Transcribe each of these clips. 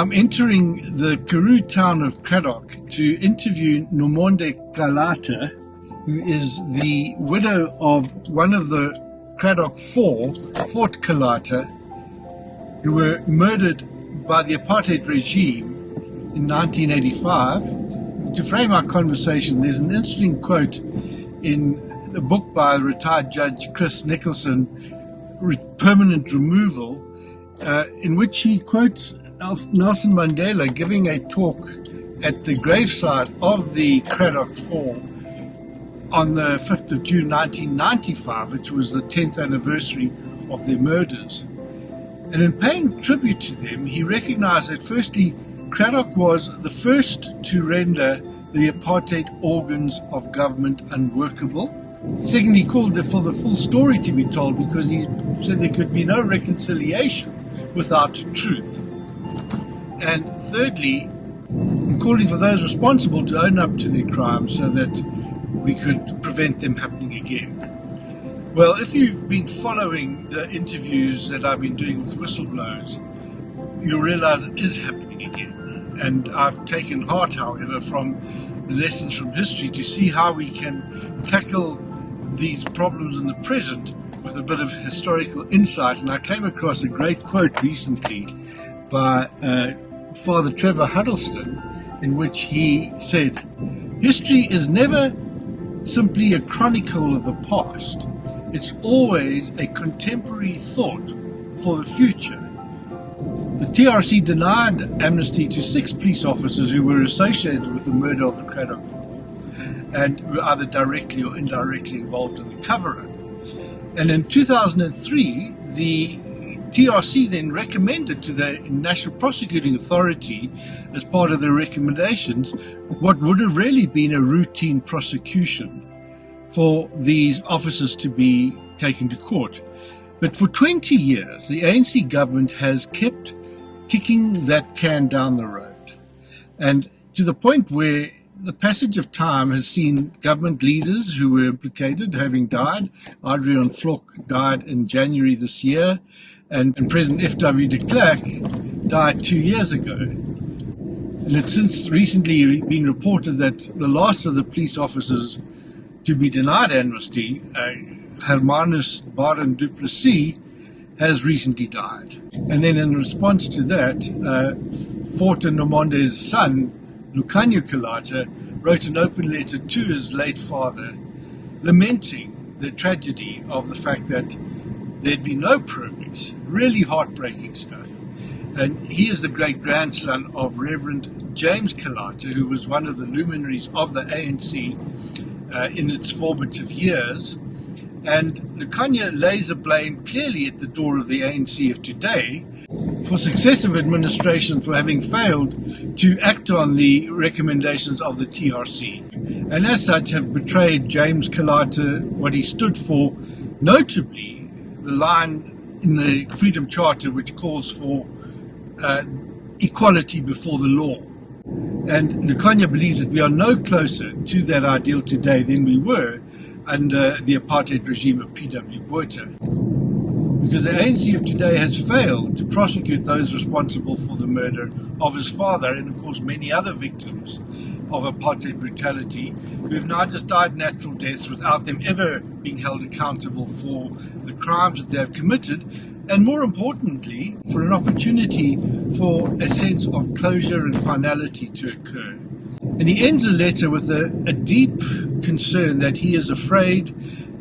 I'm entering the Karoo town of Cradock to interview Nomonde Calata, who is the widow of one of the Cradock Four, Fort Calata, who were murdered by the apartheid regime in 1985. To frame our conversation, there's an interesting quote in the book by retired Judge Chris Nicholson, Permanent Removal, in which he quotes Nelson Mandela giving a talk at the gravesite of the Cradock Four on the 5th of June 1995, which was the 10th anniversary of their murders. And in paying tribute to them, he recognized that firstly, Cradock was the first to render the apartheid organs of government unworkable. Secondly, he called for the full story to be told because he said there could be no reconciliation without truth. And thirdly, calling for those responsible to own up to their crimes so that we could prevent them happening again. Well, if you've been following the interviews that I've been doing with whistleblowers, you'll realize it is happening again. And I've taken heart, however, from the lessons from history to see how we can tackle these problems in the present with a bit of historical insight. And I came across a great quote recently by Father Trevor Huddleston, in which he said, "History is never simply a chronicle of the past. It's always a contemporary thought for the future." The TRC denied amnesty to 6 police officers who were associated with the murder of the Cradock Four and were either directly or indirectly involved in the cover-up. And in 2003, the TRC then recommended to the National Prosecuting Authority, as part of their recommendations, what would have really been a routine prosecution for these officers to be taken to court. But for 20 years, the ANC government has kept kicking that can down the road, and to the point where the passage of time has seen government leaders who were implicated having died. Adriaan Volk died in January this year, and President FW de Klerk died 2 years ago. And it's since recently been reported that the last of the police officers to be denied amnesty, Hermanus Barend du Plessis, has recently died. And then in response to that, Fort and Nomonde's son, Nomonde Calata, wrote an open letter to his late father, lamenting the tragedy of the fact that there'd been no progress, really heartbreaking stuff. And he is the great-grandson of Reverend James Calata, who was one of the luminaries of the ANC in its formative years. And Nomonde lays the blame clearly at the door of the ANC of today for successive administrations for having failed to act on the recommendations of the TRC, and as such have betrayed James Calata, what he stood for, notably the line in the Freedom Charter which calls for equality before the law. And Nomonde believes that we are no closer to that ideal today than we were under the apartheid regime of P.W. Botha, because the ANC of today has failed to prosecute those responsible for the murder of his father and, of course, many other victims of apartheid brutality who have now just died natural deaths without them ever being held accountable for the crimes that they have committed, and more importantly, for an opportunity for a sense of closure and finality to occur. And he ends the letter with a deep concern that he is afraid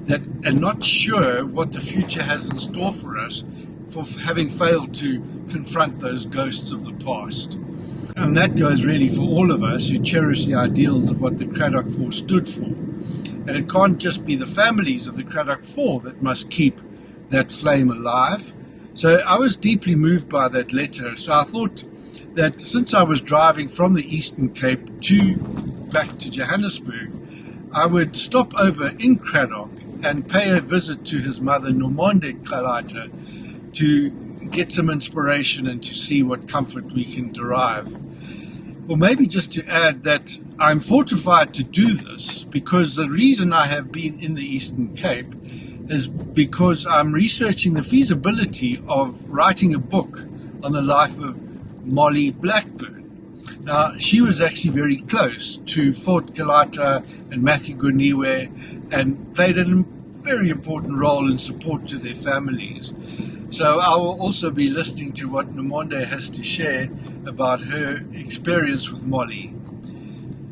that and not sure what the future has in store for us for having failed to confront those ghosts of the past. And that goes really for all of us who cherish the ideals of what the Cradock Four stood for. And it can't just be the families of the Cradock Four that must keep that flame alive. So I was deeply moved by that letter. So I thought that since I was driving from the Eastern Cape back to Johannesburg, I would stop over in Cradock and pay a visit to his mother, Nomonde Calata, to get some inspiration and to see what comfort we can derive. Or maybe just to add that I'm fortified to do this because the reason I have been in the Eastern Cape is because I'm researching the feasibility of writing a book on the life of Molly Blackburn. Now, she was actually very close to Fort Calata and Matthew Goniwe and played a very important role in support to their families. So I will also be listening to what Nomonde has to share about her experience with Molly.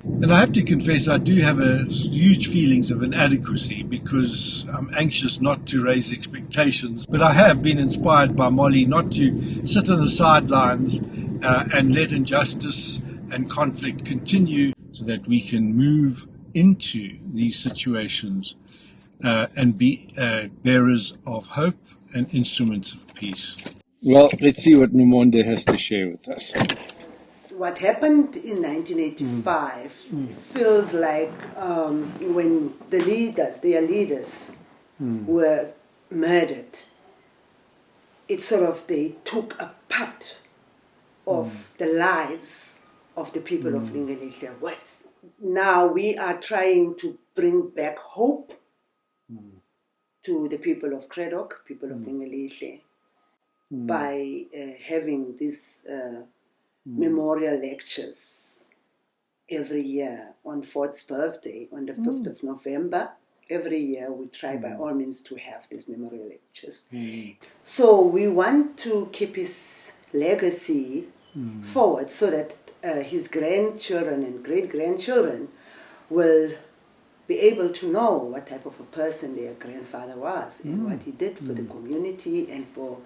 And I have to confess, I do have huge feelings of inadequacy because I'm anxious not to raise expectations. But I have been inspired by Molly not to sit on the sidelines and let injustice and conflict continue, so that we can move into these situations and be bearers of hope and instruments of peace. Well, let's see what Nomonde has to share with us. What happened in 1985 feels like when their leaders were murdered. It's sort of, they took a part of the lives of the people of Lingelihle with. Now we are trying to bring back hope to the people of Cradock, people of Lingelihle, by having these memorial lectures every year on Fort's birthday, on the 5th of November. Every year we try by all means to have these memorial lectures. So we want to keep his legacy forward so that his grandchildren and great-grandchildren will be able to know what type of a person their grandfather was and what he did for the community and for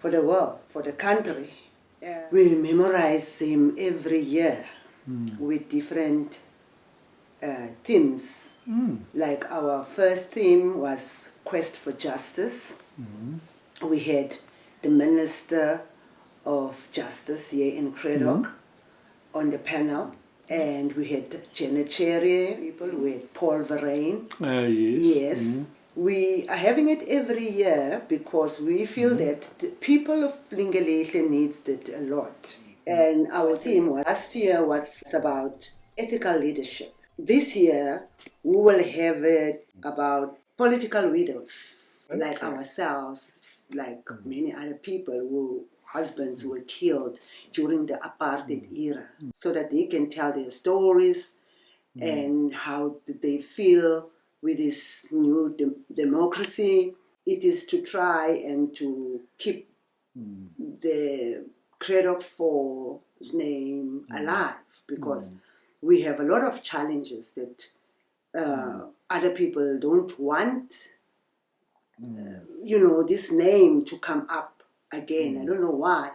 the world, for the country. We memorize him every year with different themes. Like our first theme was Quest for Justice. We had the Minister of Justice here in Cradock on the panel, and we had Janet Cherry people, we had Paul Verheyen. Yes. We are having it every year because we feel that the people of Lingelihle needs it a lot. And our theme last year was about ethical leadership. This year, we will have it about political widows, like ourselves, like many other people who husbands were killed during the apartheid era, so that they can tell their stories and how did they feel with this new democracy. It is to try and to keep the Cradock Four's name alive, because we have a lot of challenges that other people don't want, this name to come up again. I don't know why.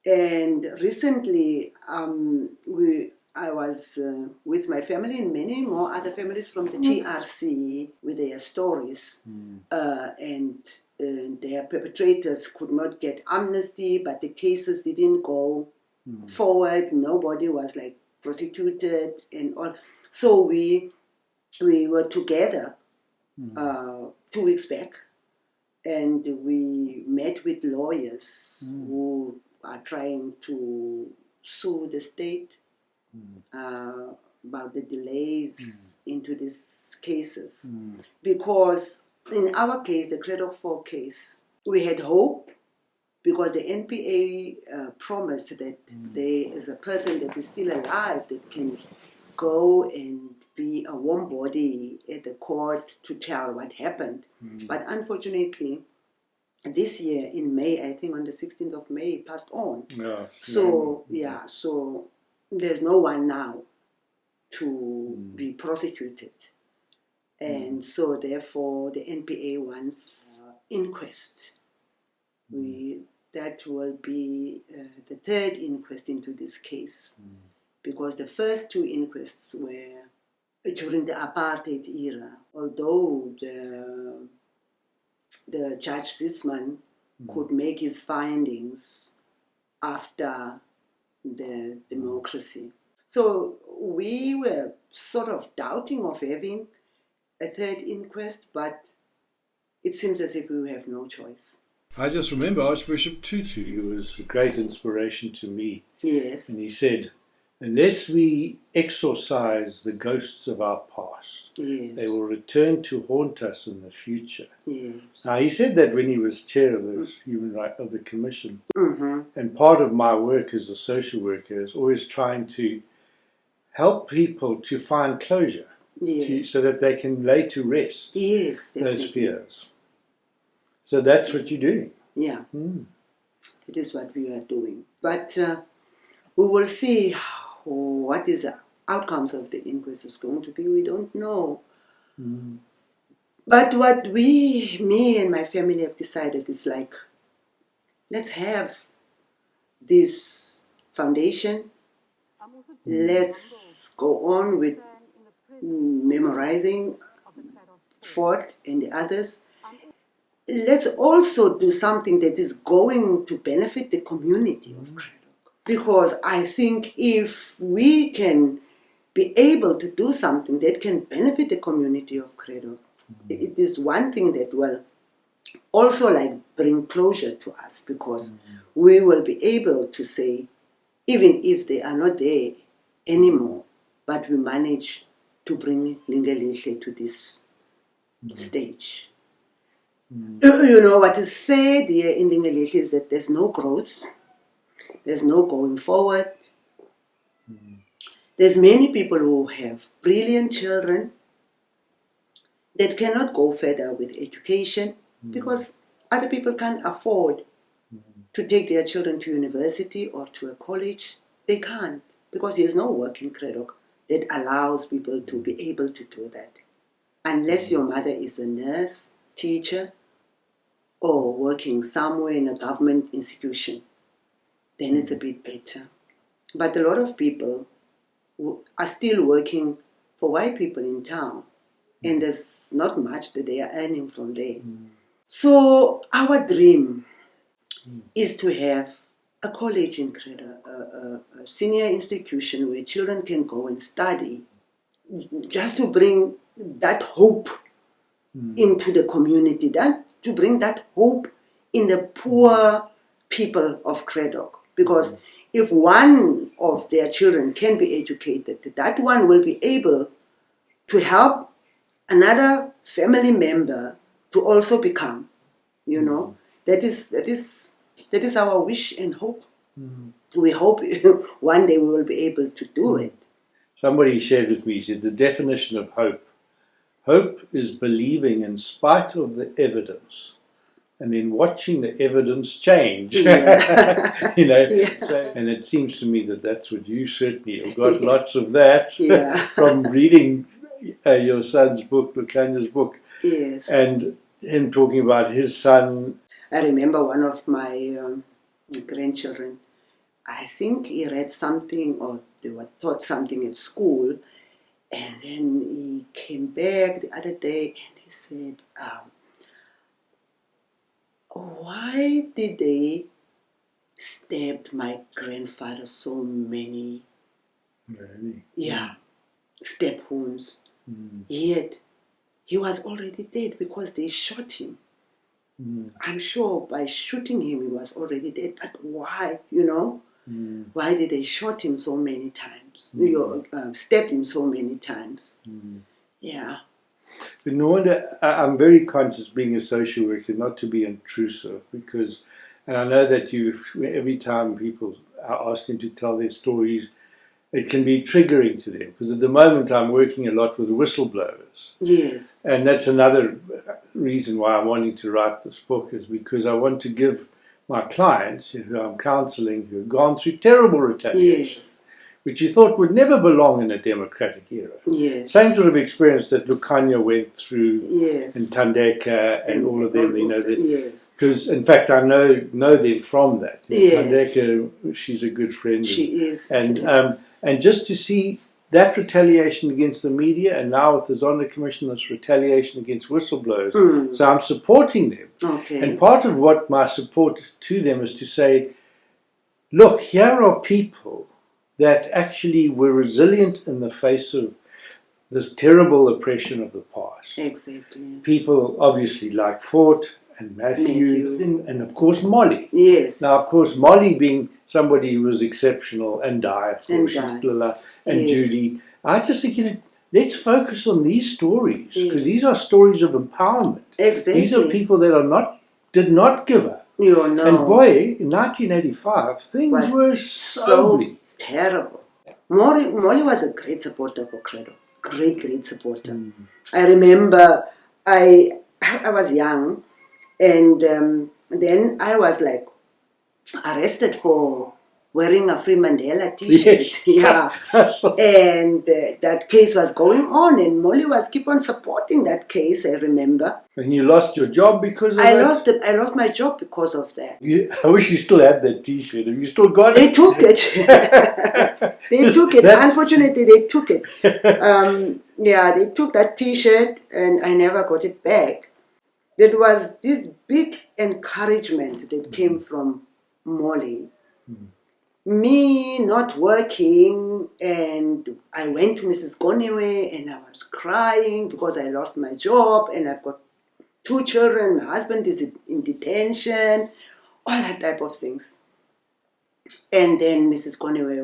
And recently, I was with my family and many more other families from the TRC with their stories, and their perpetrators could not get amnesty, but the cases didn't go forward. Nobody was prosecuted and all. So we were together 2 weeks back, and we met with lawyers who are trying to sue the state about the delays into these cases. Because in our case, the Cradock Four case, we had hope because the NPA promised that there is a person that is still alive that can go and be a warm body at the court to tell what happened. But unfortunately, this year in May, I think on the 16th of May, passed on. So there's no one now to be prosecuted. And so therefore the NPA wants inquest. That will be the 3rd inquest into this case, because the first 2 inquests were during the apartheid era, although the Judge Zitzman could make his findings after the democracy. So we were sort of doubting of having a 3rd inquest, but it seems as if we have no choice. I just remember Archbishop Tutu, who was a great inspiration to me. Yes. And he said, unless we exorcise the ghosts of our past, Yes. they will return to haunt us in the future. Yes. Now, he said that when he was chair of the Human Rights of the Commission. Mm-hmm. And part of my work as a social worker is always trying to help people to find closure, Yes. so that they can lay to rest Yes, those definitely. fears. So that's what you're doing. Yeah, that is what we are doing. But we will see what is the outcomes of the inquest is going to be. We don't know. But what me and my family have decided is like, let's have this foundation. Let's go on with memorizing Fort and the others. Let's also do something that is going to benefit the community of Cradock. Because I think if we can be able to do something that can benefit the community of Cradock, it is one thing that will also like bring closure to us, because we will be able to say, even if they are not there anymore, but we manage to bring Lingalihle to this stage. You know, what is said here in Lingalihle is that there's no growth, there's no going forward. There's many people who have brilliant children that cannot go further with education because other people can't afford to take their children to university or to a college. They can't, because there's no work in Cradock that allows people to be able to do that. Unless your mother is a nurse, teacher, or working somewhere in a government institution, then it's a bit better. But a lot of people are still working for white people in town, and there's not much that they are earning from there. So our dream is to have a college in Cradock, a senior institution where children can go and study, just to bring that hope into the community, to bring that hope in the poor people of Cradock. Because if one of their children can be educated, that one will be able to help another family member to also become, you know. That is our wish and hope. We hope one day we will be able to do it. Somebody shared with me, he said, the definition of hope. Hope is believing in spite of the evidence, and then watching the evidence change. Yeah. You know, Yeah. so, and it seems to me that that's what you certainly have got lots of that Yeah. from reading your son's book, Lucanya's book, Yes. and him talking about his son. I remember one of my grandchildren, I think he read something or they were taught something at school, and then he came back the other day and he said, why did they stab my grandfather so many stab wounds? Yet he was already dead because they shot him. I'm sure by shooting him he was already dead, but why, you know? Why did they shot him so many times? Stabbed him so many times? Yeah. But no wonder, I'm very conscious, being a social worker, not to be intrusive, because, and I know that every time people are asked them to tell their stories, it can be triggering to them, because at the moment I'm working a lot with whistleblowers. Yes. And that's another reason why I'm wanting to write this book, is because I want to give my clients who I'm counseling, who have gone through terrible retaliation, which you thought would never belong in a democratic era. Yes. Same sort of experience that Lukanya went through, and Tandeka and all of them, you know. Because, in fact, I know them from that. Tandeka, she's a good friend. She is. And just to see that retaliation against the media, and now with the Zondo Commission, this retaliation against whistleblowers. So I'm supporting them. Okay. And part of what my support to them is to say, look, here are people that actually were resilient in the face of this terrible oppression of the past. Exactly. People obviously like Fort and Matthew. And of course Molly. Yes. Now, of course, Molly being somebody who was exceptional, and Di, of course, she's still alive, and Judy. I just think, let's focus on these stories, because these are stories of empowerment. Exactly. These are people that did not give up. You know. And boy, in 1985, things were so terrible. Molly was a great supporter for Cradock. Great supporter. I remember I was young, and then I was like arrested for wearing a Free Mandela t-shirt. Yes. And that case was going on, and Molly was keep on supporting that case, I remember. And you lost your job because of that? I lost my job because of that. I wish you still had that t-shirt. Have you still got it? They took it. They took it. Unfortunately, they took it. They took that t-shirt, and I never got it back. There was this big encouragement that came from Molly. Me not working, and I went to Mrs. Gonewe, and I was crying because I lost my job, and I've got 2 children, my husband is in detention, all that type of things. And then Mrs. Gonewe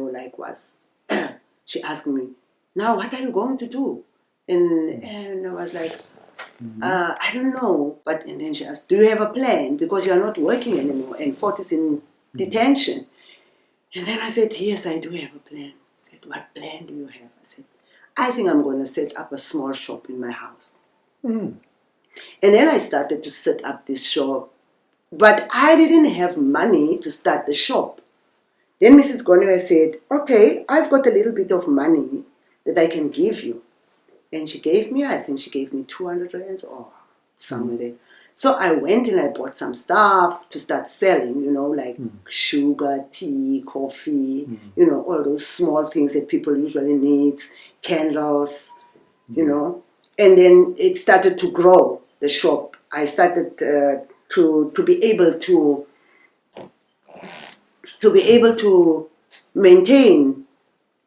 she asked me, now what are you going to do? And I was like, I don't know. And then she asked, do you have a plan? Because you are not working anymore, and Fort is in detention. And then I said, yes, I do have a plan. I said, what plan do you have? I said, I think I'm going to set up a small shop in my house. And then I started to set up this shop. But I didn't have money to start the shop. Then Mrs. Gonewe said, okay, I've got a little bit of money that I can give you. And she gave me, I think she gave me 200 rands or somewhere there. So I went and I bought some stuff to start selling, like sugar, tea, coffee, all those small things that people usually need, candles, And then it started to grow, the shop. I started to be able to maintain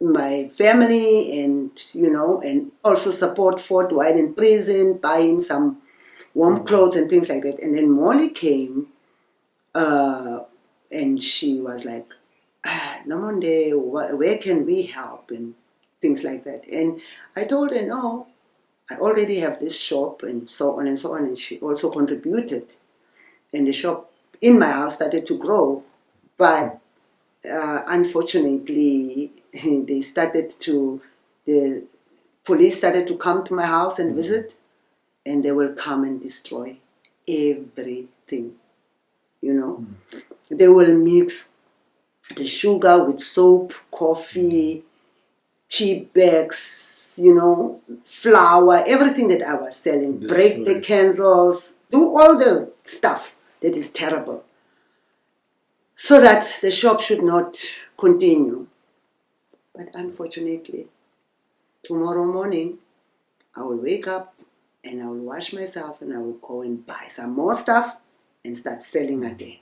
my family and also support Fort while in prison, buy him some warm clothes and things like that. And then Molly came, and she was like, Nomonde, where can we help? And things like that. And I told her, no, I already have this shop and so on and so on. And she also contributed. And the shop in my house started to grow. But unfortunately, the police started to come to my house and visit. And they will come and destroy everything, They will mix the sugar with soap, coffee, tea bags, flour, everything that I was selling. Break the candles, do all the stuff that is terrible. So that the shop should not continue. But unfortunately, tomorrow morning, I will wake up, and I will wash myself, and I will go and buy some more stuff and start selling again.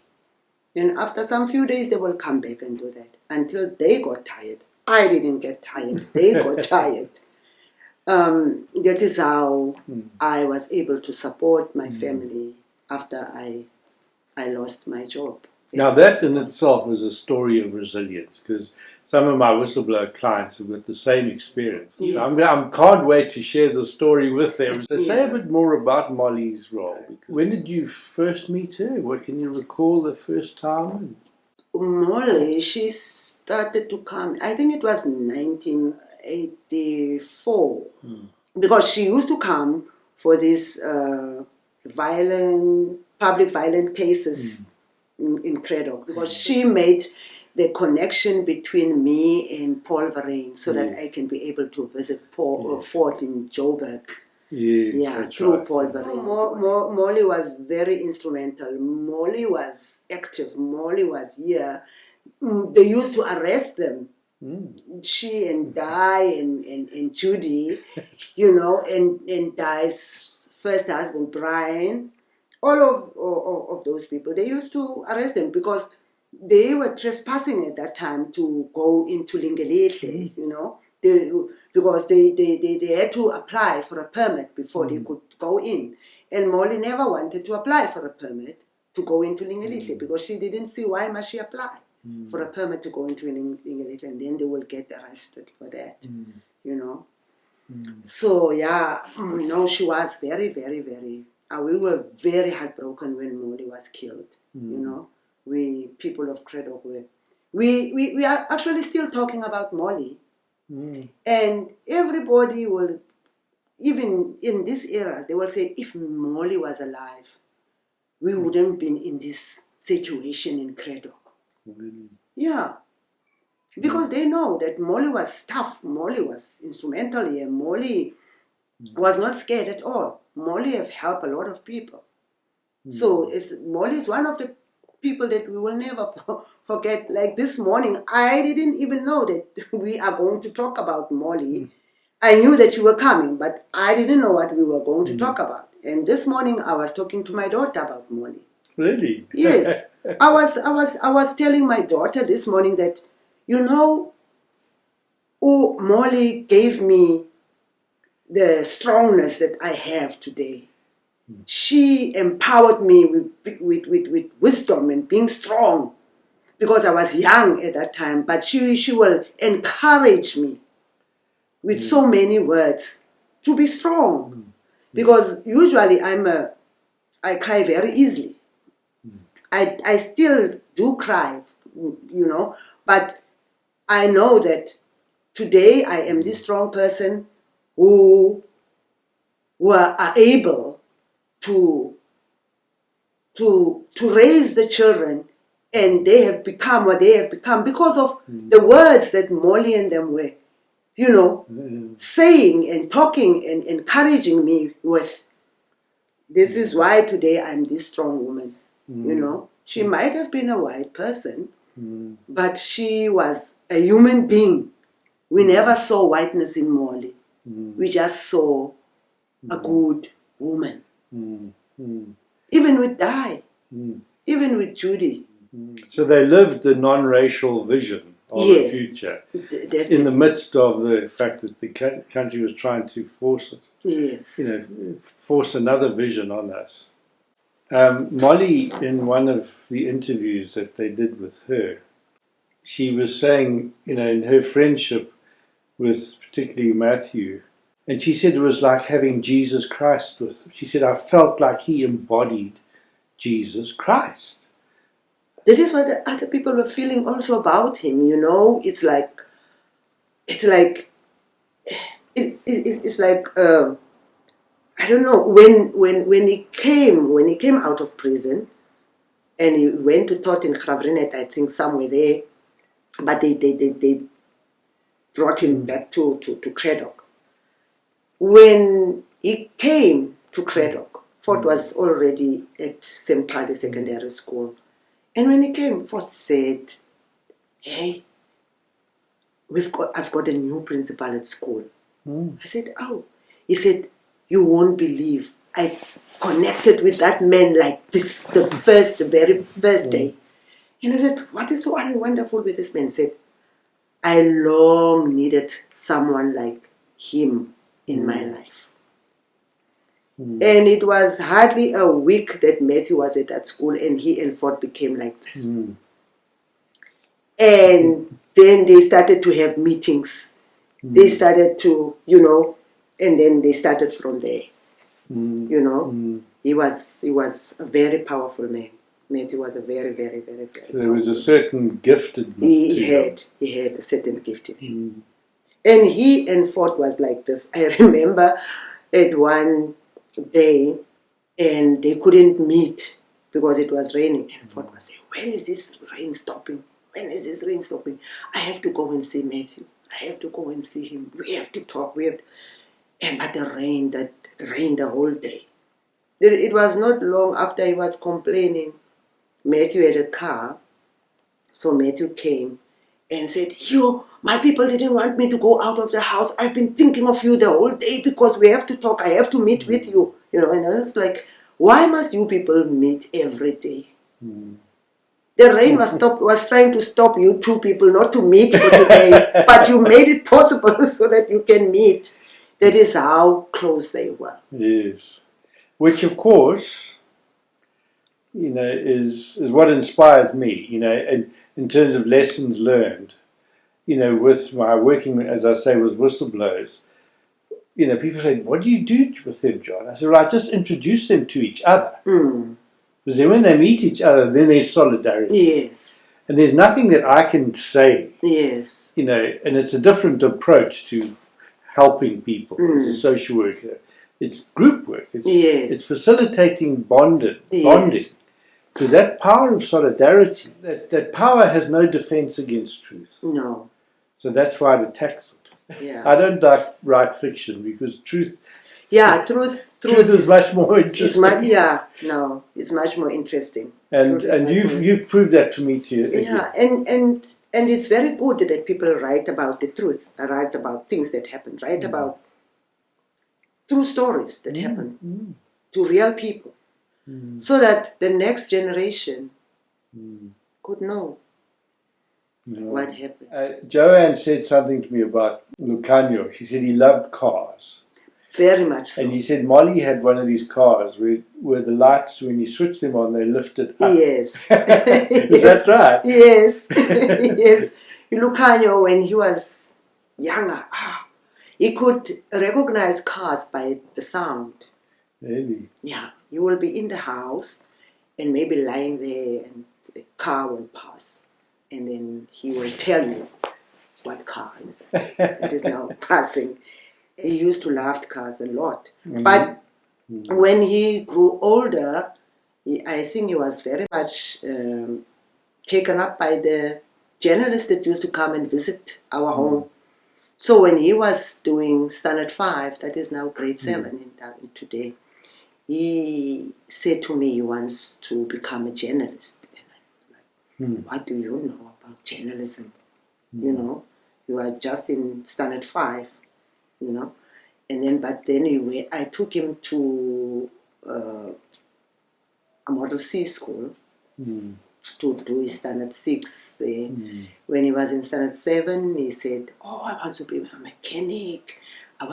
Then after some few days, they will come back and do that until they got tired. I didn't get tired. They got tired. That is how I was able to support my family after I lost my job. Now that in itself was a story of resilience, because some of my whistleblower clients have got the same experience. Yes. So I can't wait to share the story with them. So say a bit more about Molly's role. When did you first meet her? What can you recall the first time? Molly, she started to come, I think it was 1984, because she used to come for these public violent cases in Cradock, because she made the connection between me and Paul Vereen so that I can be able to visit Fort in Joburg. Through Paul Vereen. Molly was very instrumental. Molly was active. Molly was here. They used to arrest them. She and Di and Judy, and Di's first husband, Brian, all of those people, they used to arrest them because they were trespassing at that time to go into Lingelihle, Because they had to apply for a permit before they could go in. And Molly never wanted to apply for a permit to go into Lingelihle because she didn't see why must she apply for a permit to go into Lingelihle, and then they will get arrested for that, you know. So yeah, no, she was very, very, very. We were very heartbroken when Molly was killed. You know, we people of Cradock were. We are actually still talking about Molly, and everybody will, even in this era, they will say if Molly was alive, we wouldn't been in this situation in Cradock. Yeah. Because they know that Molly was tough, Molly was instrumental here, Molly was not scared at all. Molly have helped a lot of people. So Molly is one of the people that we will never forget. Like this morning, I didn't even know that we are going to talk about Molly. I knew that you were coming, but I didn't know what we were going to talk about. And this morning, I was talking to my daughter about Molly. Really? Yes. I was telling my daughter this morning that, you know, Molly gave me the strongness that I have today. She empowered me with wisdom and being strong because I was young at that time. But she will encourage me with so many words to be strong. Because usually I cry very easily. I still do cry, you know, but I know that today I am this strong person who are able to raise the children, and they have become what they have become because of the words that Molly and them were, you know, saying and talking and encouraging me with. This is why today I'm this strong woman, you know. She might have been a white person, but she was a human being. We never saw whiteness in Molly. We just saw a good woman. Even with Di, even with Judy. So they lived the non-racial vision of the future in the midst of the fact that the country was trying to force it. Yes. You know, force another vision on us. Molly, in one of the interviews that they did with her, she was saying, you know, in her friendship with particularly Matthew, and she said it was like having Jesus Christ with her. She said, I felt like he embodied Jesus Christ. That is what the other people were feeling also about him, you know. It's like I don't know, when he came out of prison and he went to taught in Gravrenet, I think somewhere there, but they brought him back to Cradock. When he came to Cradock, Fort was already at Semkali Secondary School. And when he came, Fort said, hey, I've got a new principal at school. I said, oh. He said, you won't believe. I connected with that man like this, the very first day. And I said, what is so wonderful with this man? He said, I long needed someone like him in my life. And it was hardly a week that Matthew was at that school and he and Ford became like this. And then they started to have meetings. They started to, you know, and then they started from there. You know, he was a very powerful man. Matthew was a very, very, very, very So there was a certain giftedness. He had a certain gift in him. And he and Ford was like this. I remember at one day, and they couldn't meet because it was raining. And Ford was saying, when is this rain stopping? When is this rain stopping? I have to go and see Matthew. I have to go and see him. We have to talk. But the rain the whole day. It was not long after he was complaining. Matthew had a car. So Matthew came and said, my people didn't want me to go out of the house. I've been thinking of you the whole day because we have to talk. I have to meet with you. You know, and I was like, why must you people meet every day? The rain was trying to stop you two people not to meet for today, but you made it possible so that you can meet. That is how close they were. Yes. Which, of course, you know, is what inspires me, you know, in terms of lessons learned, you know, with my working, as I say, with whistleblowers. You know, people say, what do you do with them, John? I said, well, I just introduce them to each other. Because then when they meet each other, then there's solidarity. Yes. And there's nothing that I can say. Yes. You know, and it's a different approach to helping people as a social worker. It's group work. It's facilitating bonding. Because that power of solidarity, that power has no defense against truth. No. So that's why it attacks it. Yeah. I don't write fiction because truth... Yeah, truth is much more interesting. It's much more interesting. And you've proved that to me too. Yeah, and it's very good that people write about the truth, write about things that happen, write about true stories that happen to real people, so that the next generation could know what happened. Joanne said something to me about Lucanio. She said he loved cars. Very much so. And he said Molly had one of these cars where the lights, when you switch them on, they lifted up. Yes. Is that right? Yes. Yes. Lucanio, when he was younger, he could recognize cars by the sound. Really? Yeah. You will be in the house and maybe lying there and a car will pass. And then he will tell you what car is that. It is now passing. He used to love cars a lot. But when he grew older, I think he was very much taken up by the journalists that used to come and visit our home. So when he was doing Standard 5, that is now grade 7 in today, he said to me he wants to become a journalist. And I'm like, what do you know about journalism? You know, you are just in Standard 5. You know, and then I took him to a Model C school to do his Standard 6 there. When he was in Standard 7, he said, "Oh, I want to be a mechanic. I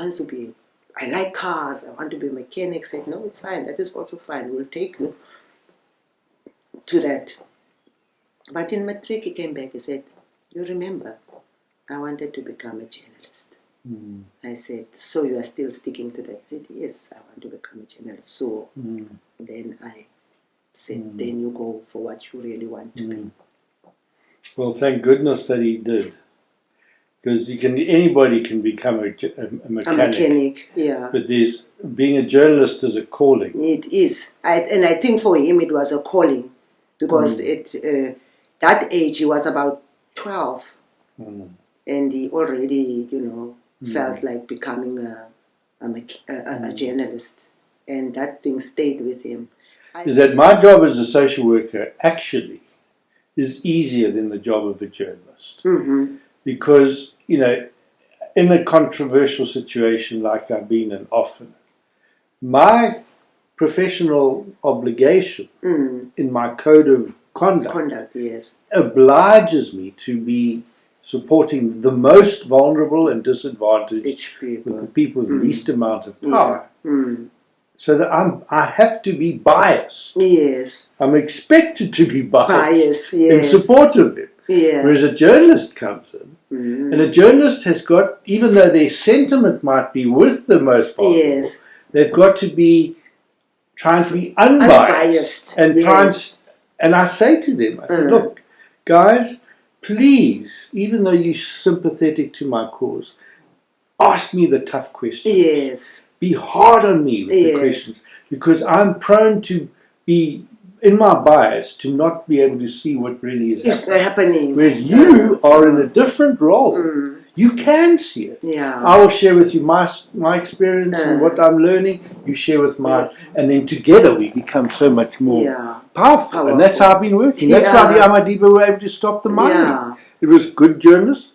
like cars. I want to be a mechanic." I said, "No, it's fine. That is also fine. We'll take you to that." But in matric, he came back. He said, "You remember, I wanted to become a journalist." I said, "So you are still sticking to that?" He said, "Yes, I want to become a journalist." So then I said, "Then you go for what you really want to be." Well, thank goodness that he did, because anybody can become a mechanic. A mechanic, yeah. But being a journalist is a calling. It is, and I think for him it was a calling, because at that age he was about 12, and he already, felt like becoming a journalist, and that thing stayed with him. Is that my job as a social worker actually is easier than the job of a journalist. Because, in a controversial situation like I've been in often, my professional obligation in my code of conduct obliges me to be supporting the most vulnerable and disadvantaged with the people with the least amount of power. So that I have to be biased. Yes. I'm expected to be biased in yes. support of them. Yeah. Whereas a journalist comes in, and a journalist has got, even though their sentiment might be with the most vulnerable, they've got to be trying to be unbiased. And and I say to them, I said, look, guys, please, even though you're sympathetic to my cause, ask me the tough questions. Yes. Be hard on me with the questions, because I'm prone to be, in my bias, to not be able to see what really is happening. Whereas you are in a different role. You can see it. Yeah. I will share with you my experience and what I'm learning. You share with mine. And then together we become so much more powerful. And that's how I've been working. That's why the Amadiba were able to stop the mining. It was good journalists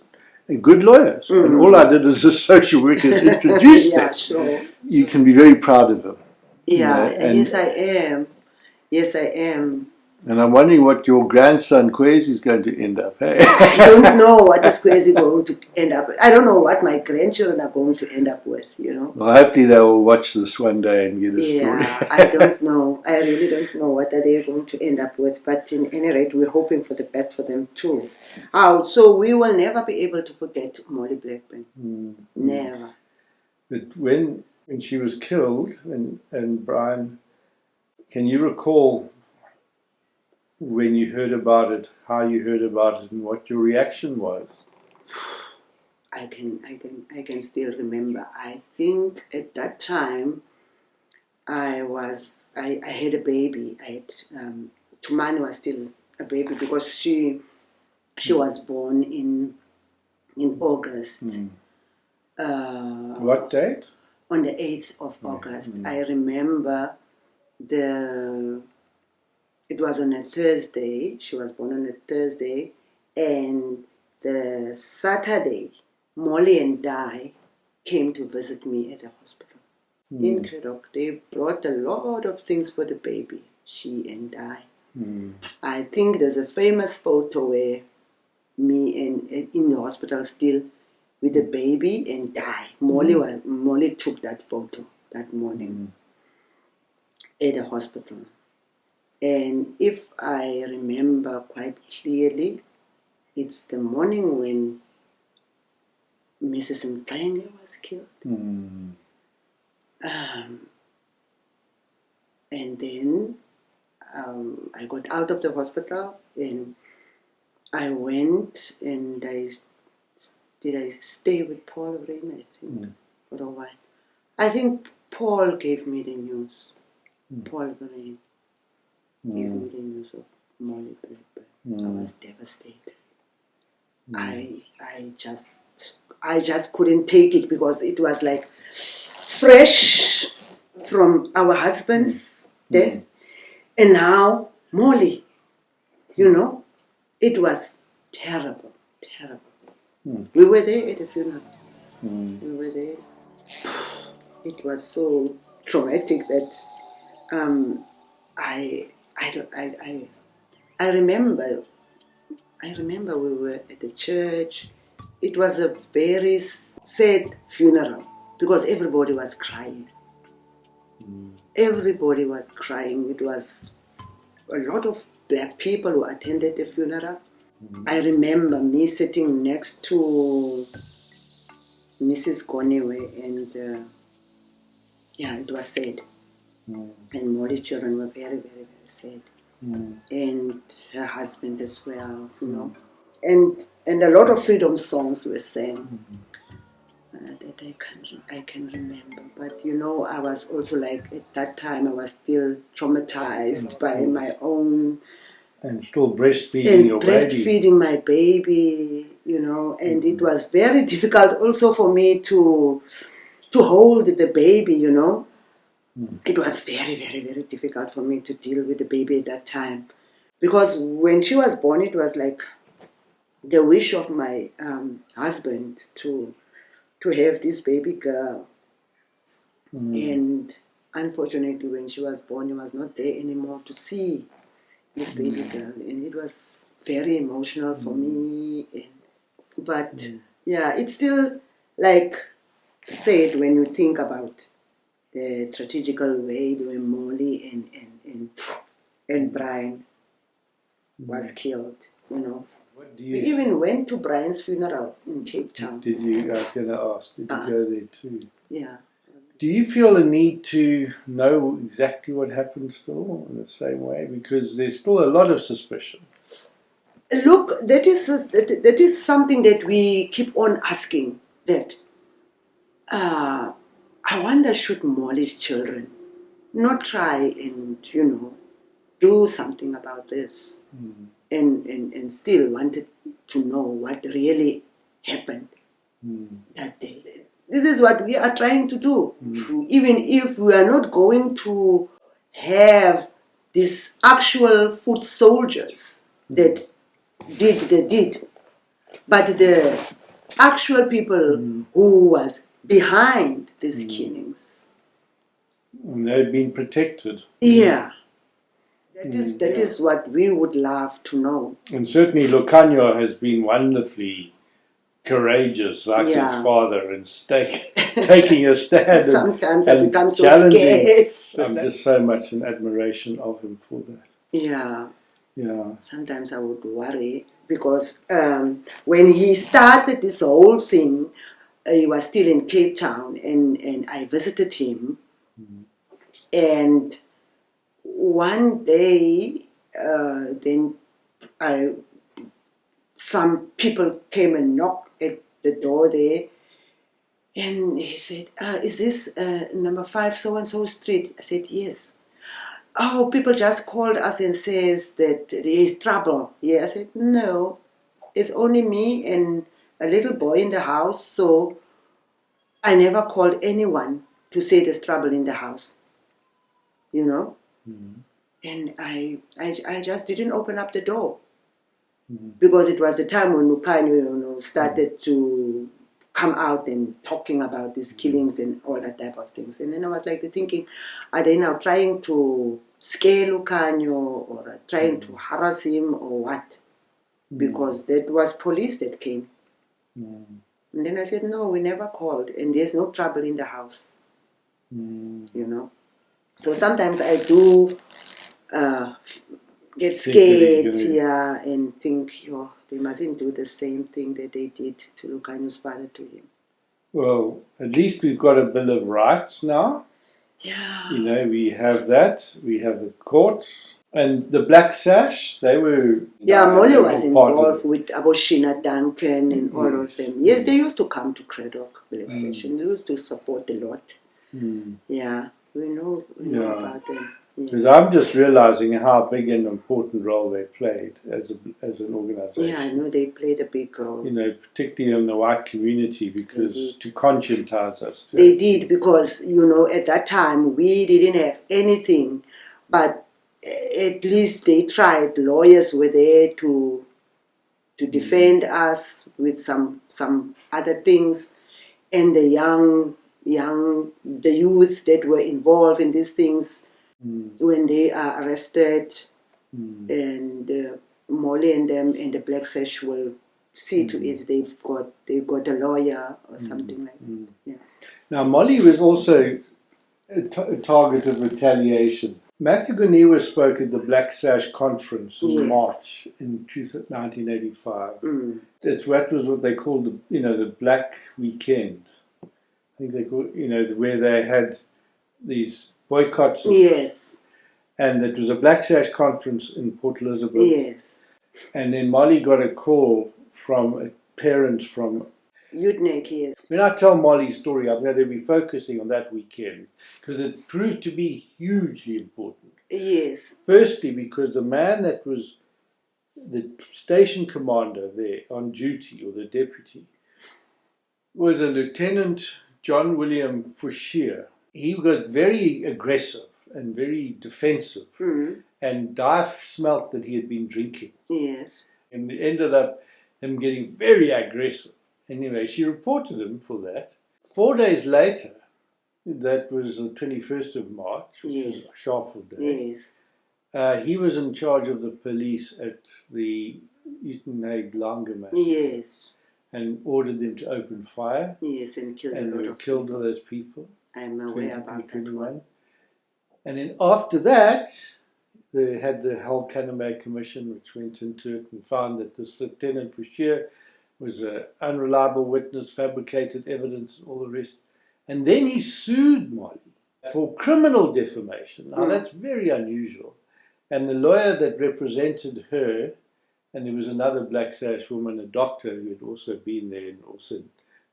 and good lawyers. And all I did as a social worker is introduce them. Sure. You can be very proud of them. Yeah, yes I am. Yes I am. And I'm wondering what your grandson Kwesi is going to end up, hey? I don't know what is Kwesi going to end up with. I don't know what my grandchildren are going to end up with, you know. Well, hopefully they will watch this one day and get a story. Yeah, I don't know. I really don't know what are they going to end up with. But in any rate, we're hoping for the best for them too. So we will never be able to forget Molly Blackburn. Never. But when she was killed, and Brian, can you recall when you heard about it, how you heard about it, and what your reaction was? I can still remember. I think at that time I had a baby. Tumani was still a baby because she was born in August. What date? On the 8th of August. I remember it was on a Thursday. She was born on a Thursday, and the Saturday, Molly and Di came to visit me at the hospital in Cradock. They brought a lot of things for the baby, she and Di. I think there's a famous photo where me and in the hospital still with the baby and Di. Molly took that photo that morning at the hospital. And if I remember quite clearly, it's the morning when Mrs. Mtenge was killed. And then I got out of the hospital and I went and did I stay with Paul Rain, I think, for a while. I think Paul gave me the news. Paul Rain gave me the news of Molly Blackburn. I was devastated. I just couldn't take it because it was like fresh from our husband's death, and now Molly, you know, it was terrible. We were there at the funeral. We were there. It was so traumatic that I remember we were at the church. It was a very sad funeral because everybody was crying. Everybody was crying. It was a lot of black people who attended the funeral. I remember me sitting next to Mrs. Gonewe, and it was sad. And Molly's children were very, very, very sad. And her husband as well, you know. And a lot of freedom songs were sang that I can remember. But you know, I was also like, at that time I was still traumatized by my own. And still breastfeeding your baby. Breastfeeding my baby, you know, and it was very difficult also for me to hold the baby, you know. It was very, very, very difficult for me to deal with the baby at that time. Because when she was born, it was like the wish of my husband to have this baby girl. And unfortunately, when she was born, he was not there anymore to see this baby girl. And it was very emotional for me. But it's still like sad when you think about the strategical way the way Molly and Brian was killed, you know. We even went to Brian's funeral in Cape Town. Did you? I was going to ask. Did you go there too? Yeah. Do you feel a need to know exactly what happened still in the same way? Because there's still a lot of suspicion. Look, that is something that we keep on asking. That I wonder, should Molly's children not try and, you know, do something about this and still wanted to know what really happened that day. This is what we are trying to do. Even if we are not going to have these actual foot soldiers that did the deed, but the actual people who was behind these killings. And they've been protected. Yeah. That is what we would love to know. And certainly Lucanio has been wonderfully courageous, like his father, and taking a stand. Sometimes and I become so challenging. scared. I'm just so much in admiration of him for that. Yeah. Yeah. Sometimes I would worry because when he started this whole thing, he was still in Cape Town, and I visited him. And one day, then some people came and knocked at the door there, and he said, "Is this number 5 so-and-so street?" I said, "Yes." "Oh, people just called us and says that there is trouble." Yeah, I said, "No, it's only me and a little boy in the house, so I never called anyone to say there's trouble in the house, you know." And I just didn't open up the door because it was the time when Lucanio, started to come out and talking about these killings and all that type of things. And then I was like thinking, are they now trying to scare Lucanio or trying to harass him or what? Because that was police that came. And then I said, no, we never called, and there's no trouble in the house, you know. So sometimes I do get scared, and think, they mustn't do the same thing that they did to Lucanio's father to him. Well, at least we've got a Bill of Rights now. Yeah. You know, we have that. We have the court. And the Black Sash, they were... Yeah, Molly was involved with Aboshina Duncan and all of them. Yes, they used to come to Cradock Black Sash, and they used to support a lot. Yeah, we know about them. Because I'm just realizing how big and important role they played as an organization. Yeah, I know they played a big role. You know, particularly in the white community, because to conscientize us. They did, because, at that time we didn't have anything, but at least they tried. Lawyers were there to defend us with some other things, and the youth that were involved in these things, when they are arrested, and Molly and them and the Black Sash will see to it they've got a lawyer or something like that. Yeah. Now Molly was also a target of retaliation. Matthew Goniwa spoke at the Black Sash conference in March in 1985. That was what they called the Black Weekend. I think they called where they had these boycotts. Yes. And it was a Black Sash conference in Port Elizabeth. Yes. And then Molly got a call from a parent from Utnek, yes. When I tell Molly's story, I'm going to be focusing on that weekend because it proved to be hugely important. Yes. Firstly, because the man that was the station commander there on duty, or the deputy, was a Lieutenant John William Fusheer. He was very aggressive and very defensive, and Di smelt that he had been drinking. Yes. And it ended up him getting very aggressive. Anyway, she reported him for that. 4 days later, that was the 21st of March, which was Sharford Day. Yes. He was in charge of the police at the Uitenhage Langer. Yes. And ordered them to open fire. Yes, and killed a lot they of killed all those people. I'm aware about that one. And then after that, they had the Hull Canterbury Commission, which went into it and found that this Lieutenant Fusheer was an unreliable witness, fabricated evidence, and all the rest. And then he sued Molly for criminal defamation. Now, that's very unusual. And the lawyer that represented her, and there was another Black Sash woman, a doctor, who had also been there and also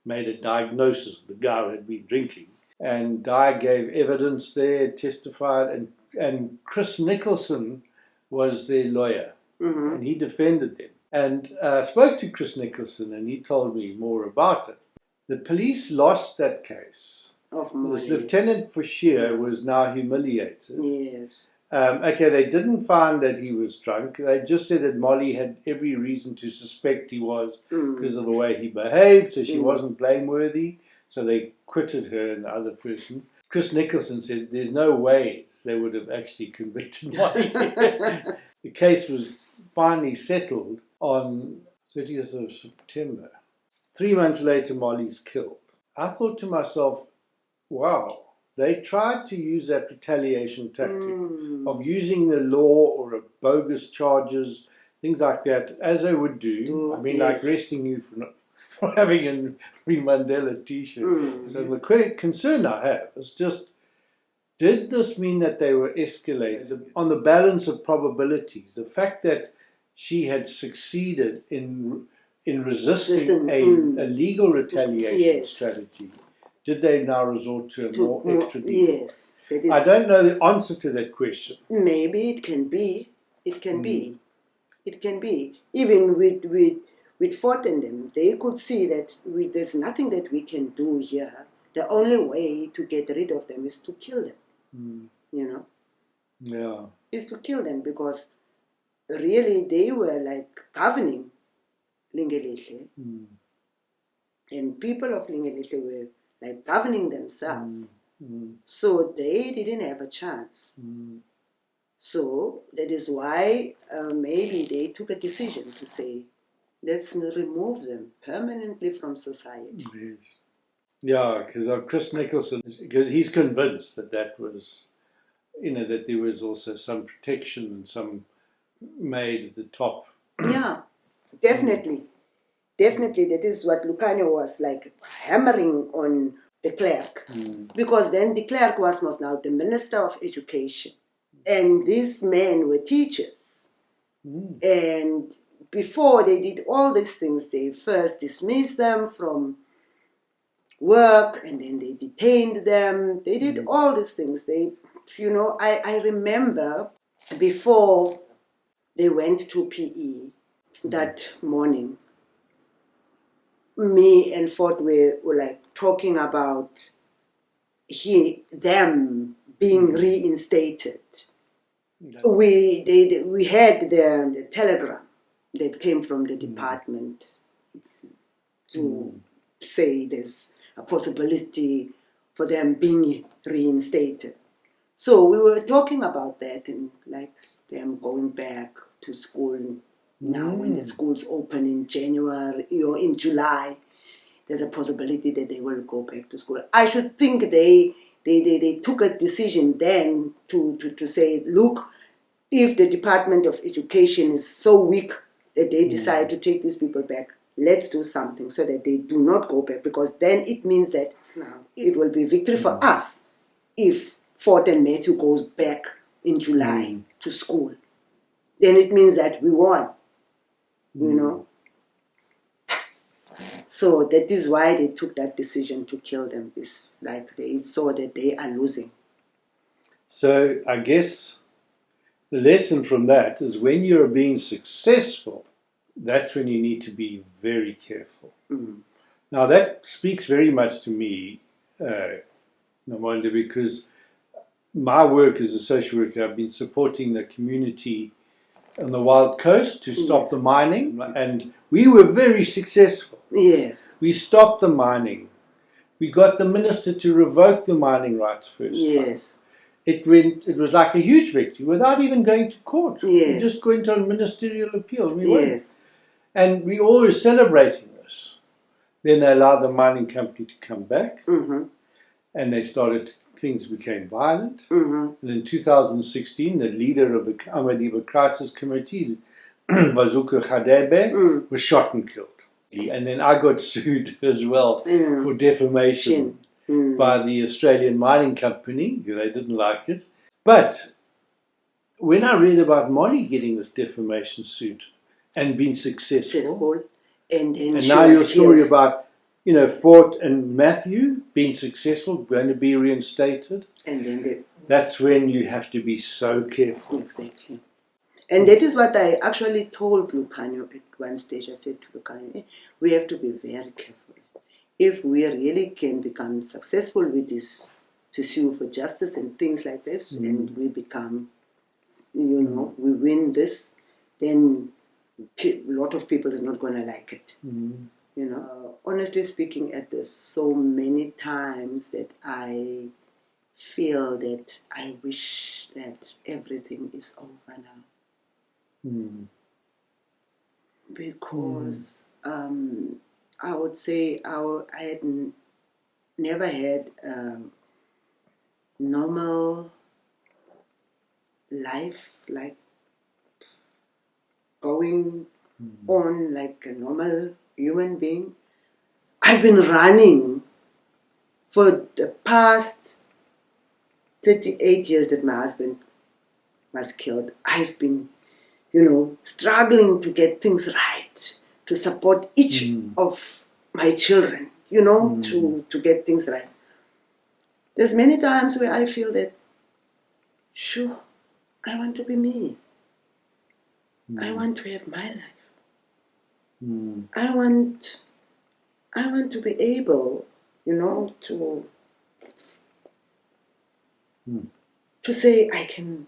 made a diagnosis of the guy who had been drinking. And Di gave evidence there, testified, and Chris Nicholson was their lawyer, and he defended them. And I spoke to Chris Nicholson, and he told me more about it. The police lost that case. This Lieutenant Fusheer was now humiliated. Yes. Okay, they didn't find that he was drunk. They just said that Molly had every reason to suspect he was because of the way he behaved, so she wasn't blameworthy. So they quitted her and the other person. Chris Nicholson said there's no ways they would have actually convicted Molly. The case was finally settled on 30th of September. 3 months later, Molly's killed. I thought to myself, wow, they tried to use that retaliation tactic of using the law or a bogus charges, things like that, as they would do. I mean, like arresting you for having a Free Mandela t-shirt. So the concern I have is just, did this mean that they were escalated on the balance of probabilities? The fact that she had succeeded in resisting a legal retaliation strategy, did they now resort to a more extradition? Yes. I don't know the answer to that question. Maybe it can be. It can be. It can be. Even with Fort and them, they could see that there's nothing that we can do here. The only way to get rid of them is to kill them. You know? Yeah. Is to kill them, because really they were like governing Lingelihle. And people of Lingelihle were like governing themselves. So they didn't have a chance. So that is why maybe they took a decision to say, let's remove them permanently from society. Yes. Yeah, because Chris Nicholson, because he's convinced that was, that there was also some protection and some made at the top. Yeah, definitely. Definitely, that is what Lukhanyo was like hammering on de Klerk. Because then de Klerk was now the Minister of Education. And these men were teachers. And before they did all these things, they first dismissed them from work, and then they detained them. They did all these things. They, I remember before they went to PE that morning, me and Ford were like talking about them being reinstated. We had the telegram that came from the department to say there's a possibility for them being reinstated. So we were talking about that, and like them going back to school now when the schools open in January or in July. There's a possibility that they will go back to school. I should think they took a decision then to say, look, if the Department of Education is so weak that they decide to take these people back, let's do something so that they do not go back, because then it means that now it will be victory for us if Fort and Matthew goes back in July to school. Then it means that we won, So that is why they took that decision to kill them. It's like they saw that they are losing. So I guess the lesson from that is when you're being successful, that's when you need to be very careful. Now that speaks very much to me, Nomonde, because my work as a social worker, I've been supporting the community on the Wild Coast to stop the mining, and we were very successful. Yes. We stopped the mining. We got the minister to revoke the mining rights first. Yes. It was like a huge victory without even going to court. Yes. We just went on ministerial appeal. We Yes. And we always celebrating this. Then they allowed the mining company to come back, and they started. Things became violent. And in 2016, the leader of the Amadiba Crisis Committee, Bazuka Khadebe, was shot and killed. And then I got sued as well for defamation by the Australian Mining Company. They didn't like it. But when I read about Molly getting this defamation suit and being successful, and now your story about Fort and Matthew being successful, going to be reinstated, and then that's when you have to be so careful. Exactly. And that is what I actually told Lukhanyo at one stage. I said to Lukhanyo, we have to be very careful. If we really can become successful with this pursuit for justice and things like this, and we become, we win this, then a lot of people is not going to like it. Honestly speaking, there's so many times that I feel that I wish that everything is over now. Because I would say I had never had normal life, like going on like a normal human being. I've been running for the past 38 years that my husband was killed. I've been, struggling to get things right, to support each of my children, to get things right. There's many times where I feel that, sure, I want to be me. I want to have my life. I want to be able, to say I can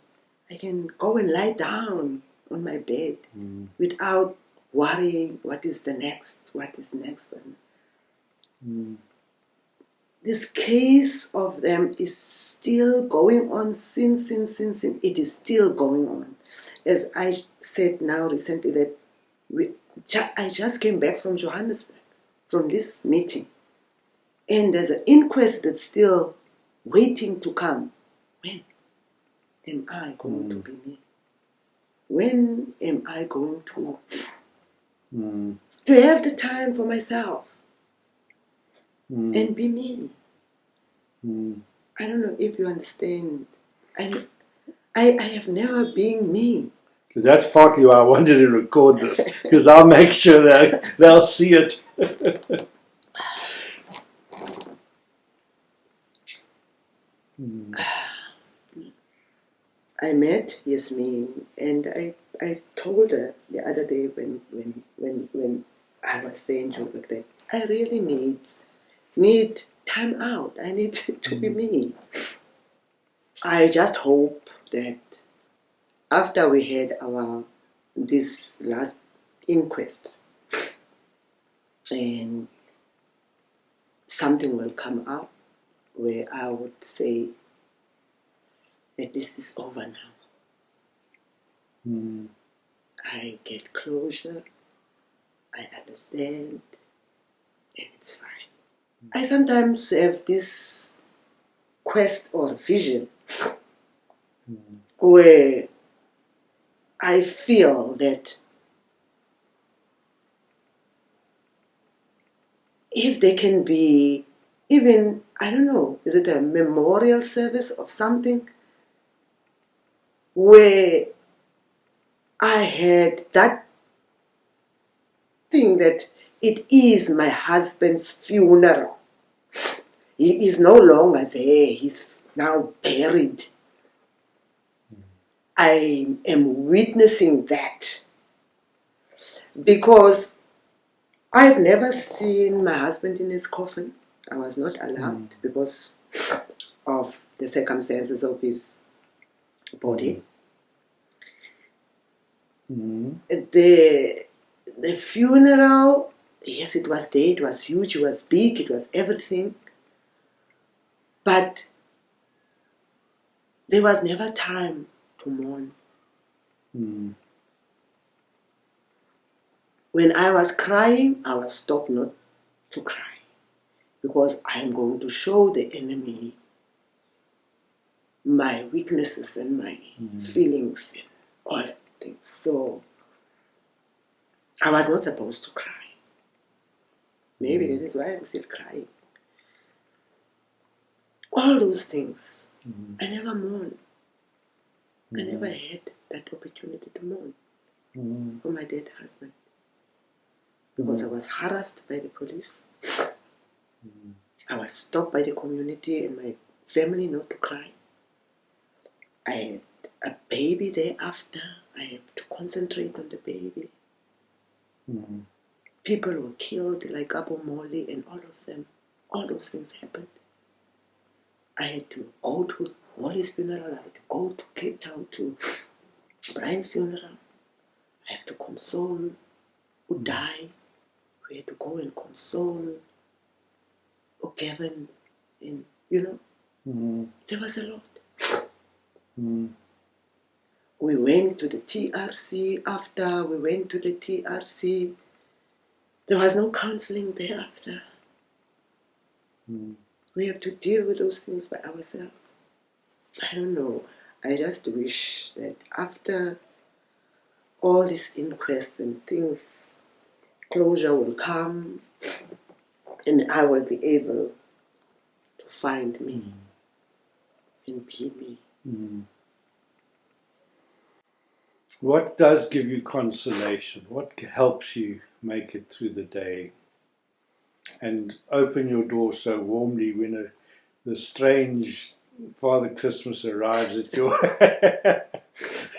go and lie down on my bed without worrying what is next. This case of them is still going on since. It is still going on. As I said now recently that I just came back from Johannesburg, from this meeting. And there's an inquest that's still waiting to come. When am I going to be me? When am I going to have the time for myself and be me? I don't know if you understand. I have never been me. So that's partly why I wanted to record this, because I'll make sure that they'll see it. I met Yasmin, and I told her the other day when I was saying to her that I really need time out. I need to be me. I just hope that after we had this last inquest, and something will come up where I would say that this is over now. I get closure, I understand, and it's fine. I sometimes have this quest or vision where I feel that if there can be even, I don't know, is it a memorial service or something where I had that thing that it is my husband's funeral. He is no longer there. He's now buried. I am witnessing that because I've never seen my husband in his coffin. I was not allowed because of the circumstances of his body. The funeral, yes, it was there, it was huge, it was big, it was everything. But there was never time to mourn. When I was crying, I was stopped not to cry because I am going to show the enemy my weaknesses and my feelings and all that things. So I was not supposed to cry. Maybe that is why I'm still crying. All those things. I never mourned. I never had that opportunity to mourn for my dead husband. Because I was harassed by the police. I was stopped by the community and my family not to cry. I had a baby thereafter. I had to concentrate on the baby. People were killed like Abu Moli and all of them. All those things happened. I had to go to Molly's funeral. I had to go to Cape Town to Brian's funeral. I had to console who died. We had to go and console O'Gavin, and There was a lot. Mm. We went to the TRC. After we went to the TRC, there was no counseling thereafter. We have to deal with those things by ourselves. I don't know. I just wish that after all these inquests and things, closure will come and I will be able to find me and be me. What does give you consolation? What helps you make it through the day and open your door so warmly when the strange Father Christmas arrives at your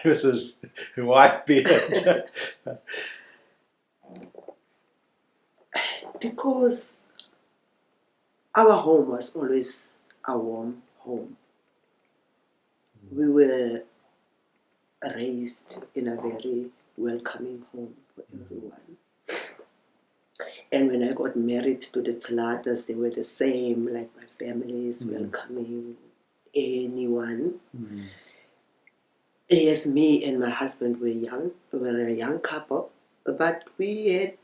with his white beard? Because our home was always a warm home. We were raised in a very welcoming home for everyone. And when I got married to the Calatas, they were the same, like my family is welcoming anyone. Yes, me and my husband were young. We were a young couple, but we had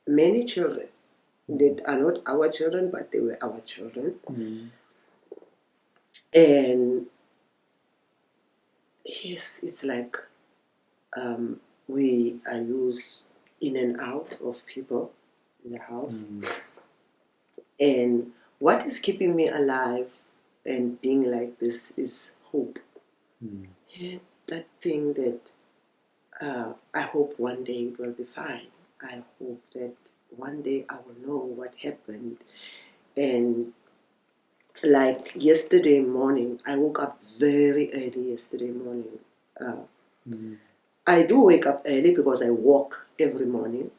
many children that are not our children, but they were our children. And yes, it's like we are used in and out of people in the house. And what is keeping me alive and being like this is hope. Yeah, that thing that I hope one day it will be fine. I hope that one day I will know what happened. And like yesterday morning, I woke up very early yesterday morning. I do wake up early because I walk every morning.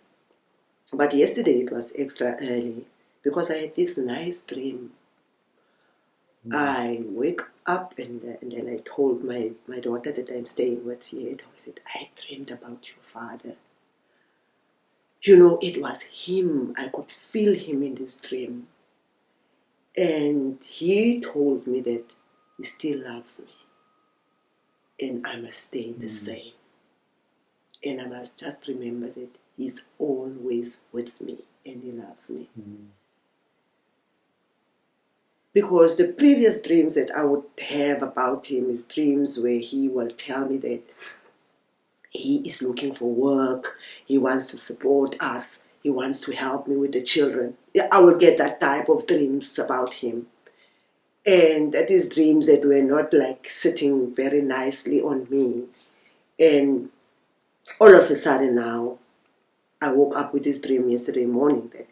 But yesterday it was extra early because I had this nice dream. I wake up and then I told my daughter that I'm staying with here. I said, I dreamed about your father. You know, it was him. I could feel him in this dream. And he told me that he still loves me. And I must stay the same. And I must just remember that he's always with me and he loves me. Because the previous dreams that I would have about him is dreams where he will tell me that he is looking for work, he wants to support us, he wants to help me with the children. I will get that type of dreams about him. And that is dreams that were not like sitting very nicely on me. And all of a sudden now, I woke up with this dream yesterday morning that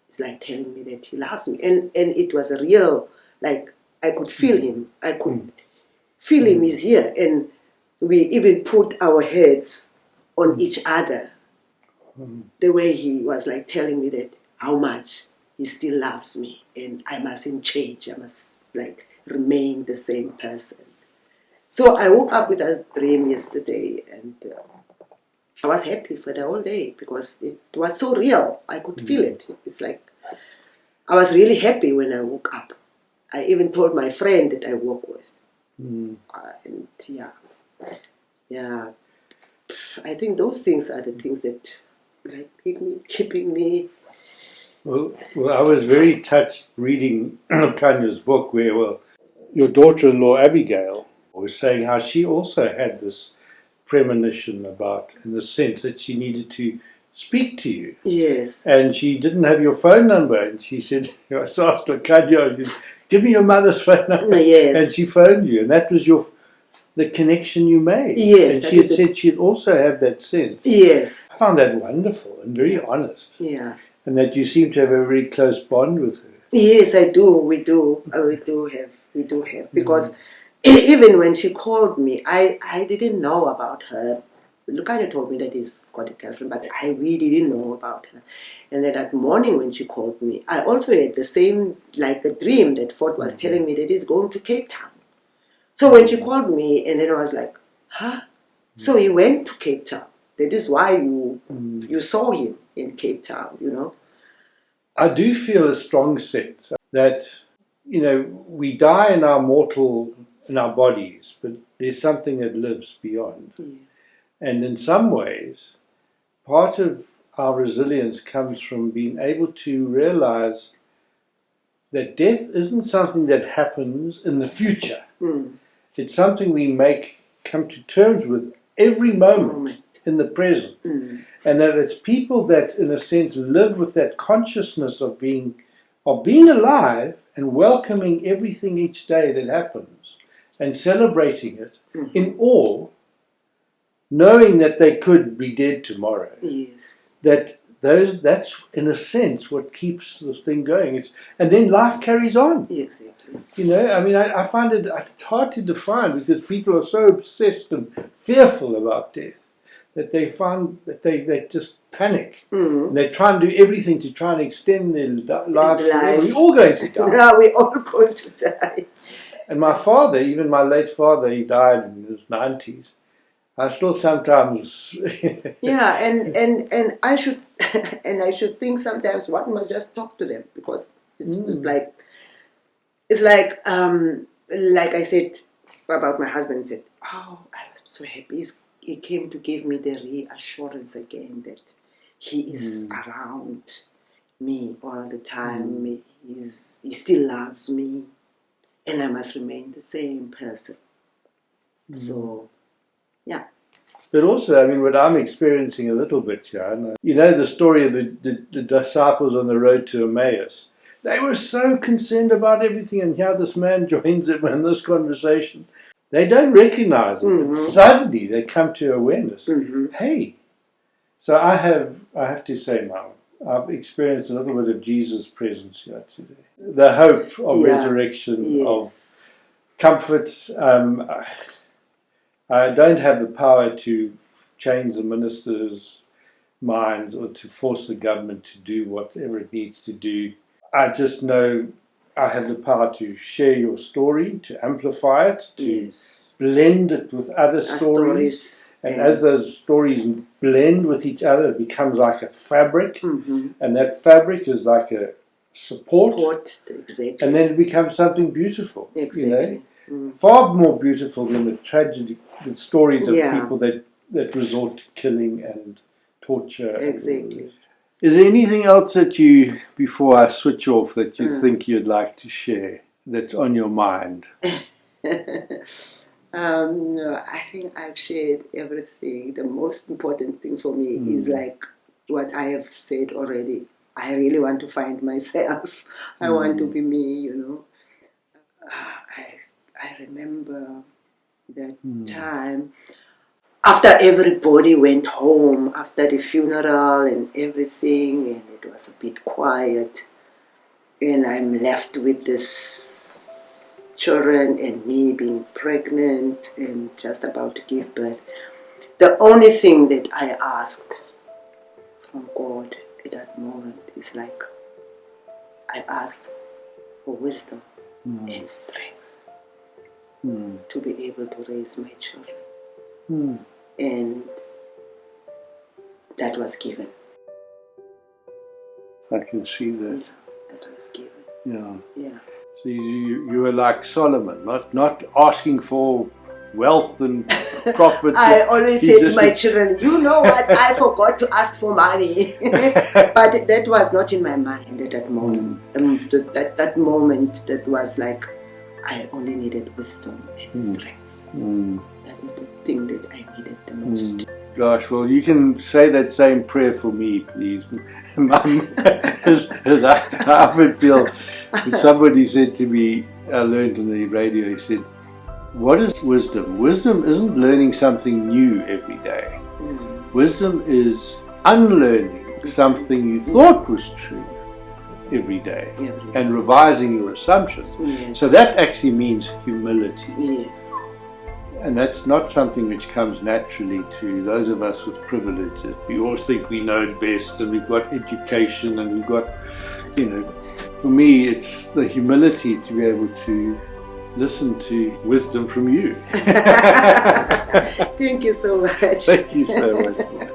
it's like telling me that he loves me. And it was a real, like, I could feel him. I could feel him, he's here. And we even put our heads on each other. The way he was like telling me that how much he still loves me. And I mustn't change. I must like remain the same person. So I woke up with a dream yesterday and I was happy for the whole day because it was so real. I could feel it. It's like I was really happy when I woke up. I even told my friend that I woke with. And yeah, I think those things are the things that like keeping me. Well, I was very touched reading Kanya's book where, your daughter-in-law Abigail was saying how she also had this premonition about, in the sense that she needed to speak to you. Yes. And she didn't have your phone number. And she said, I asked her, Kanya, give me your mother's phone number. Yes. And she phoned you. And that was the connection you made. Yes. And she had said she'd also had that sense. Yes. I found that wonderful and very honest. Yeah. And that you seem to have a very close bond with her. Yes, I do. We do. We do have. Because even when she called me, I didn't know about her. Lukanya told me that he's got a girlfriend, but I really didn't know about her. And then that morning when she called me, I also had the same, like the dream that Ford was telling me that he's going to Cape Town. So when she called me, and then I was like, huh? So he went to Cape Town. That is why you saw him in Cape Town, you know. I do feel a strong sense that we die in our bodies, but there's something that lives beyond. Yeah. And in some ways, part of our resilience comes from being able to realize that death isn't something that happens in the future. It's something we come to terms with every moment in the present. And that it's people that, in a sense, live with that consciousness of being alive and welcoming everything each day that happens and celebrating it in awe, knowing that they could be dead tomorrow. Yes. That's in a sense what keeps this thing going. And then life carries on. Exactly. I find it's hard to define because people are so obsessed and fearful about death that they find that they just panic. And they try and do everything to try and extend their lives. We're all going to die. No, we're all going to die. And my father, even my late father, he died in his 90s. I still sometimes and I should think sometimes one must just talk to them, because it's like I said about my husband, said, oh, I was so happy. He came to give me the reassurance again that he is around me all the time. He still loves me, and I must remain the same person. So, yeah. But also, what I'm experiencing a little bit here, the story of the disciples on the road to Emmaus. They were so concerned about everything, and here this man joins them in this conversation. They don't recognize it, but suddenly they come to awareness. Hey, so I have to say now, I've experienced a little bit of Jesus' presence here today. The hope of resurrection, of comforts. I don't have the power to change the ministers' minds or to force the government to do whatever it needs to do. I just know I have the power to share your story, to amplify it, to blend it with other stories. And as those stories blend with each other, it becomes like a fabric. And that fabric is like a support. Exactly. And then it becomes something beautiful. Exactly. Far more beautiful than the stories of people that resort to killing and torture. Exactly. Is there anything else that before I switch off, that you think you'd like to share that's on your mind? No, I think I've shared everything. The most important thing for me is like what I have said already. I really want to find myself. I want to be me, I remember that time after everybody went home, after the funeral and everything, and it was a bit quiet, and I'm left with this children and me being pregnant and just about to give birth. The only thing that I asked from God at that moment is like, I asked for wisdom and strength to be able to raise my children. And that was given. I can see that. That was given. Yeah. So you were like Solomon, not asking for wealth and profit. I always say to my children, you know what, I forgot to ask for money. But that was not in my mind at that moment. That moment, that was like, I only needed wisdom and strength. That is the thing that I needed the most. Gosh, well, you can say that same prayer for me, please. Mum, as I often feel, somebody said to me, I learned on the radio, he said, what is wisdom? Wisdom isn't learning something new every day. Wisdom is unlearning something you thought was true every day and revising your assumptions. So that actually means humility. Yes. And that's not something which comes naturally to those of us with privilege. We all think we know it best, and we've got education, and we've got, for me, it's the humility to be able to listen to wisdom from you. Thank you so much. Thank you so much.